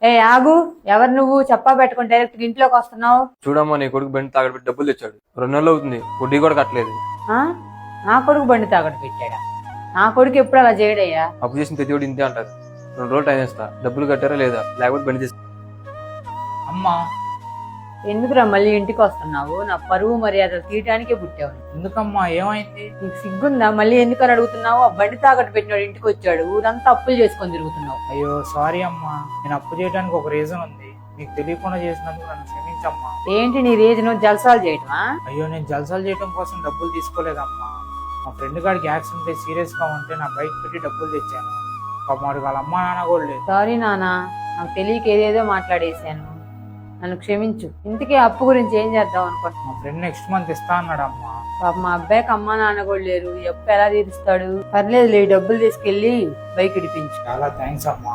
ఏ ఆగు, ఎవరు నువ్వు? చెప్పా పెట్టుకుని డైరెక్ట్ ఇంట్లోకి వస్తున్నావు? చూడమ్మా, నీ కొడుకు బండి తాగబెట్టి డబ్బులు తెచ్చాడు. 2 నెలలు అవుతుంది, వడ్డీ కూడా కట్టలేదు. ఆ? నా కొడుకు బండి తాగట్టు పెట్టాడా? నా కొడుకు ఎప్పుడు అలా చేయడయ్యా? అప్పు చేసిన ప్రతి ఒడు ఇంతే అంటారు. 2 రోజులు టైం ఇస్తా, డబ్బులు కట్టారా లేదా, లేకపోతే బండి తీస్తా. అమ్మా ఎందుకురా మళ్ళీ ఇంటికి వస్తున్నావు? నా పరువు మర్యాదలు తీయటానికే పుట్టావు. ఎందుకమ్మా ఏమైంది? నీకు సిగ్గుందా? మళ్ళీ ఎందుకని అడుగుతున్నావు? ఆ బండి తాగట్టు పెట్టినాడు ఇంటికి వచ్చాడు, ఊరంతా అప్పులు చేసుకొని తిరుగుతున్నావు. అయ్యో సారీ అమ్మా, నేను అప్పు చేయడానికి ఒక రీజన్ ఉంది. నీకు తెలియకుండా చేసినందుకు నన్ను క్షమించమ్మా. ఏంటి నీ రీజను? జల్సాలు చేయటమా? అయ్యో నేను జల్సాలు చేయడం కోసం డబ్బులు తీసుకోలేదమ్మా. మా ఫ్రెండ్ గారికి యాక్సిడెంట్ అయి సీరియస్ గా ఉంటే నా బైక్ పెట్టి డబ్బులు తెచ్చాను. పాపం వాడికి వాళ్ళ అమ్మా నాన్న కూడా లేదు. సారీ నానా, నాకు తెలియక ఏదేదో మాట్లాడేశాను, నన్ను క్షమించు. ఇంతకీ అప్పు గురించి ఏం చేద్దాం అనుకుంటున్నా? మా ఫ్రెండ్ నెక్స్ట్ మంత్ ఇస్తా అన్నాడు అమ్మా. పాప మా అబ్బాయికి అమ్మా నాన్న కూడా లేరు, ఈ అప్పు ఎలా తీరుస్తాడు? పర్లేదు, డబ్బులు తీసుకెళ్లి బైక్ ఇడిపించు. చాలా థ్యాంక్స్ అమ్మా.